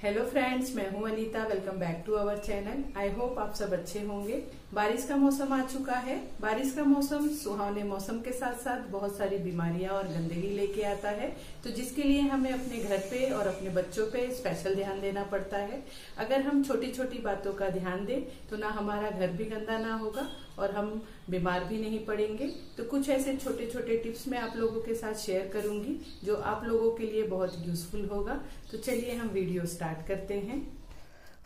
Hello friends, मैं हूं Anita. Welcome back to our channel. I hope आप सब अच्छे होंगे। बारिश का मौसम आ चुका है। बारिश का मौसम सुहावने मौसम के साथ साथ बहुत सारी बीमारियां और गंदगी लेके आता है, तो जिसके लिए हमें अपने घर पे और अपने बच्चों पे स्पेशल ध्यान देना पड़ता है। अगर हम छोटी छोटी बातों का ध्यान दें तो ना हमारा घर भी गंदा ना होगा और हम बीमार भी नहीं पड़ेंगे। तो कुछ ऐसे छोटे छोटे टिप्स मैं आप लोगों के साथ शेयर करूंगी जो आप लोगों के लिए बहुत यूजफुल होगा। तो चलिए हम वीडियो स्टार्ट करते हैं।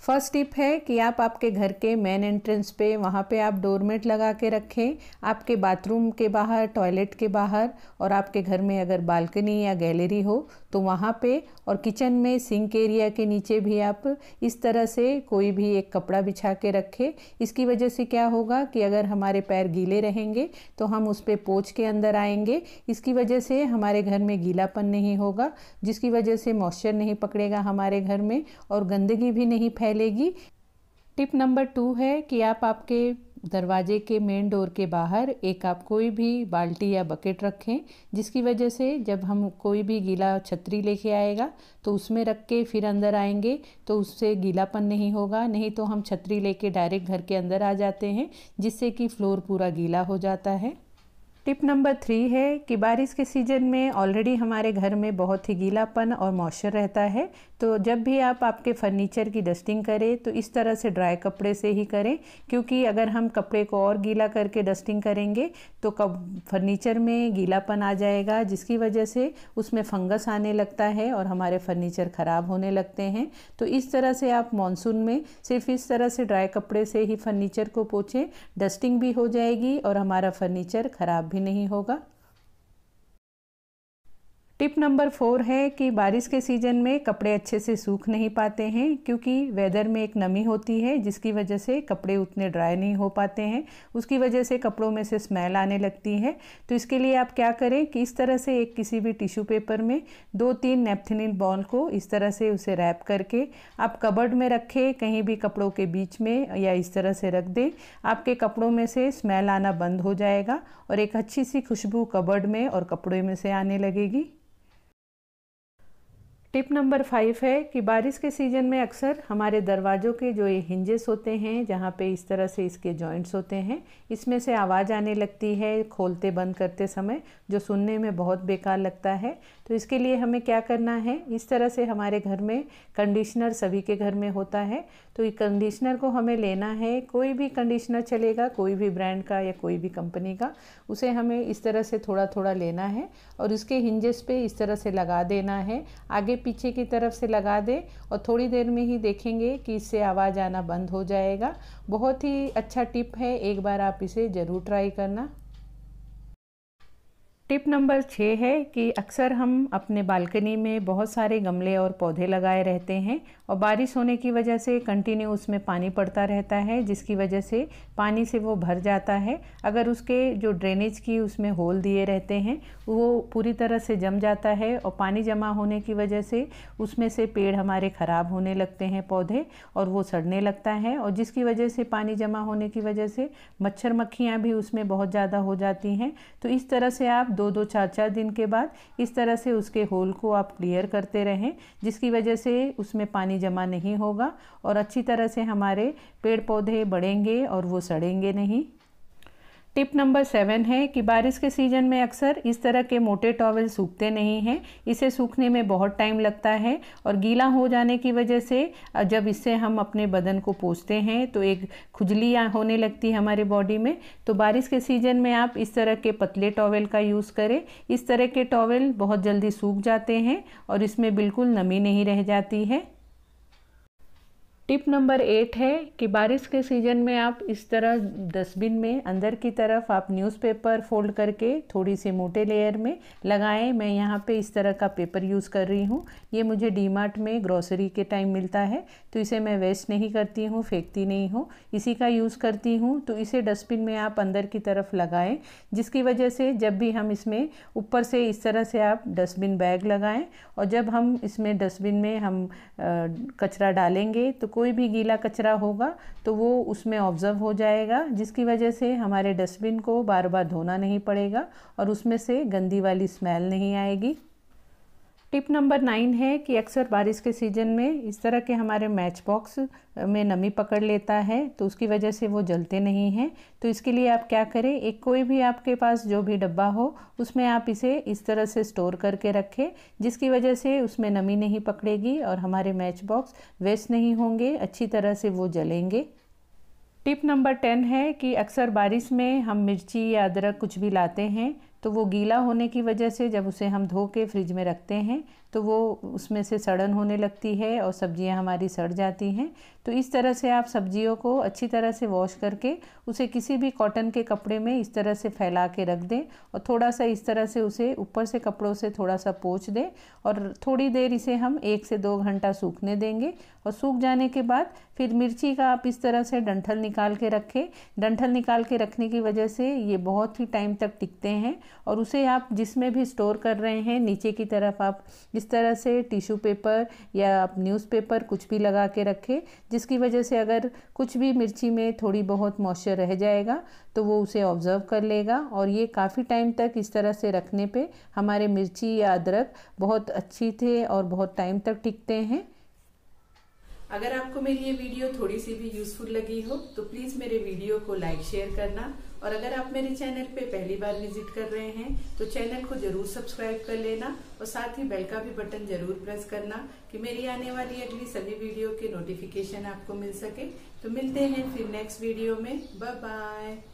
फर्स्ट टिप है कि आप आपके घर के मेन एंट्रेंस पे वहाँ पे आप डोरमेट लगा के रखें। आपके बाथरूम के बाहर, टॉयलेट के बाहर, और आपके घर में अगर बालकनी या गैलरी हो तो वहाँ पे, और किचन में सिंक एरिया के नीचे भी आप इस तरह से कोई भी एक कपड़ा बिछा के रखें। इसकी वजह से क्या होगा कि अगर हमारे पैर गीले रहेंगे तो हम उस पर पोंछ के अंदर आएंगे। इसकी वजह से हमारे घर में गीलापन नहीं होगा, जिसकी वजह से मॉइस्चर नहीं पकड़ेगा हमारे घर में और गंदगी भी नहीं फैलेगी। टिप नंबर 2 है कि आप आपके दरवाजे के मेन डोर के बाहर एक आप कोई भी बाल्टी या बकेट रखें, जिसकी वजह से जब हम कोई भी गीला छतरी लेके आएगा तो उसमें रख के फिर अंदर आएंगे तो उससे गीलापन नहीं होगा। नहीं तो हम छतरी लेके डायरेक्ट घर के अंदर आ जाते हैं, जिससे कि फ्लोर पूरा गीला हो जाता है। टिप नंबर 3 है कि बारिश के सीजन में ऑलरेडी हमारे घर में बहुत ही गीलापन और मॉइस्चर रहता है, तो जब भी आप आपके फर्नीचर की डस्टिंग करें तो इस तरह से ड्राई कपड़े से ही करें, क्योंकि अगर हम कपड़े को और गीला करके डस्टिंग करेंगे तो फर्नीचर में गीलापन आ जाएगा, जिसकी वजह से उसमें फंगस आने लगता है और हमारे फर्नीचर ख़राब होने लगते हैं। तो इस तरह से आप मानसून में सिर्फ इस तरह से ड्राई कपड़े से ही फर्नीचर को पोंछें, डस्टिंग भी हो जाएगी और हमारा फर्नीचर ख़राब भी नहीं होगा। टिप नंबर 4 है कि बारिश के सीज़न में कपड़े अच्छे से सूख नहीं पाते हैं, क्योंकि वेदर में एक नमी होती है जिसकी वजह से कपड़े उतने ड्राई नहीं हो पाते हैं। उसकी वजह से कपड़ों में से स्मेल आने लगती है। तो इसके लिए आप क्या करें कि इस तरह से एक किसी भी टिश्यू पेपर में 2-3 नेपथलीन बॉल को इस तरह से उसे रैप करके आप कबर्ड में रखें, कहीं भी कपड़ों के बीच में या इस तरह से रख दें। आपके कपड़ों में से स्मेल आना बंद हो जाएगा और एक अच्छी सी खुशबू कबर्ड में और कपड़ों में से आने लगेगी। टिप नंबर 5 है कि बारिश के सीज़न में अक्सर हमारे दरवाज़ों के जो ये हिंजेस होते हैं, जहाँ पे इस तरह से इसके जॉइंट्स होते हैं, इसमें से आवाज़ आने लगती है खोलते बंद करते समय, जो सुनने में बहुत बेकार लगता है। तो इसके लिए हमें क्या करना है, इस तरह से हमारे घर में कंडीशनर सभी के घर में होता है, तो ये कंडीशनर को हमें लेना है। कोई भी कंडीशनर चलेगा, कोई भी ब्रांड का या कोई भी कंपनी का। उसे हमें इस तरह से थोड़ा थोड़ा लेना है और इसके हिंजेस पे इस तरह से लगा देना है। आगे पीछे की तरफ से लगा दें और थोड़ी देर में ही देखेंगे कि इससे आवाज़ आना बंद हो जाएगा। बहुत ही अच्छा टिप है, एक बार आप इसे ज़रूर ट्राई करना। टिप नंबर 6 है कि अक्सर हम अपने बालकनी में बहुत सारे गमले और पौधे लगाए रहते हैं और बारिश होने की वजह से कंटिन्यू उसमें पानी पड़ता रहता है, जिसकी वजह से पानी से वो भर जाता है। अगर उसके जो ड्रेनेज की उसमें होल दिए रहते हैं वो पूरी तरह से जम जाता है और पानी जमा होने की वजह से उसमें से पेड़ हमारे ख़राब होने लगते हैं, पौधे, और वो सड़ने लगता है। और जिसकी वजह से पानी जमा होने की वजह से मच्छर मक्खियाँ भी उसमें बहुत ज़्यादा हो जाती हैं। तो इस तरह से आप 2-2, 4-4 दिन के बाद इस तरह से उसके होल को आप क्लियर करते रहें, जिसकी वजह से उसमें पानी जमा नहीं होगा और अच्छी तरह से हमारे पेड़ पौधे बढ़ेंगे और वो सड़ेंगे नहीं। टिप नंबर 7 है कि बारिश के सीज़न में अक्सर इस तरह के मोटे टॉवल सूखते नहीं हैं। इसे सूखने में बहुत टाइम लगता है और गीला हो जाने की वजह से जब इससे हम अपने बदन को पोंछते हैं तो एक खुजली होने लगती है हमारे बॉडी में। तो बारिश के सीज़न में आप इस तरह के पतले टॉवल का यूज़ करें। इस तरह के टॉवल बहुत जल्दी सूख जाते हैं और इसमें बिल्कुल नमी नहीं रह जाती है। टिप नंबर 8 है कि बारिश के सीज़न में आप इस तरह डस्टबिन में अंदर की तरफ आप न्यूज़पेपर फोल्ड करके थोड़ी सी मोटे लेयर में लगाएं। मैं यहाँ पे इस तरह का पेपर यूज़ कर रही हूँ। ये मुझे डीमार्ट में ग्रोसरी के टाइम मिलता है, तो इसे मैं वेस्ट नहीं करती हूँ, फेंकती नहीं हूँ, इसी का यूज़ करती हूँ। तो इसे डस्टबिन में आप अंदर की तरफ लगाएं, जिसकी वजह से जब भी हम इसमें ऊपर से इस तरह से आप डस्टबिन बैग लगाएं और जब हम इसमें डस्टबिन में हम कचरा डालेंगे तो कोई भी गीला कचरा होगा तो वो उसमें ऑब्जर्व हो जाएगा, जिसकी वजह से हमारे डस्टबिन को बार बार धोना नहीं पड़ेगा और उसमें से गंदी वाली स्मेल नहीं आएगी। टिप नंबर 9 है कि अक्सर बारिश के सीज़न में इस तरह के हमारे मैच बॉक्स में नमी पकड़ लेता है, तो उसकी वजह से वो जलते नहीं हैं। तो इसके लिए आप क्या करें, एक कोई भी आपके पास जो भी डब्बा हो उसमें आप इसे इस तरह से स्टोर करके रखें, जिसकी वजह से उसमें नमी नहीं पकड़ेगी और हमारे मैच बॉक्स वेस्ट नहीं होंगे, अच्छी तरह से वो जलेंगे। टिप नंबर 10 है कि अक्सर बारिश में हम मिर्ची या अदरक कुछ भी लाते हैं तो वो गीला होने की वजह से जब उसे हम धो के फ्रिज में रखते हैं तो वो उसमें से सड़न होने लगती है और सब्जियां हमारी सड़ जाती हैं। तो इस तरह से आप सब्जियों को अच्छी तरह से वॉश करके उसे किसी भी कॉटन के कपड़े में इस तरह से फैला के रख दें और थोड़ा सा इस तरह से उसे ऊपर से कपड़ों से थोड़ा सा पोंछ दें और थोड़ी देर इसे हम 1 से 2 घंटा सूखने देंगे। और सूख जाने के बाद फिर मिर्ची का आप इस तरह से डंठल निकाल के रखें। डंठल निकाल के रखने की वजह से ये बहुत ही टाइम तक टिकते हैं और उसे आप जिसमें भी स्टोर कर रहे हैं नीचे की तरफ आप इस तरह से टिश्यू पेपर या आप न्यूज़पेपर कुछ भी लगा के रखें, जिसकी वजह से अगर कुछ भी मिर्ची में थोड़ी बहुत मॉइस्चर रह जाएगा तो वो उसे ऑब्जर्व कर लेगा और ये काफ़ी टाइम तक इस तरह से रखने पे हमारे मिर्ची या अदरक बहुत अच्छी थे और बहुत टाइम तक टिकते हैं। अगर आपको मेरी ये वीडियो थोड़ी सी भी यूजफुल लगी हो तो प्लीज मेरे वीडियो को लाइक शेयर करना और अगर आप मेरे चैनल पे पहली बार विजिट कर रहे हैं तो चैनल को जरूर सब्सक्राइब कर लेना और साथ ही बेल का भी बटन जरूर प्रेस करना कि मेरी आने वाली अगली सभी वीडियो के नोटिफिकेशन आपको मिल सके। तो मिलते हैं फिर नेक्स्ट वीडियो में। Bye bye.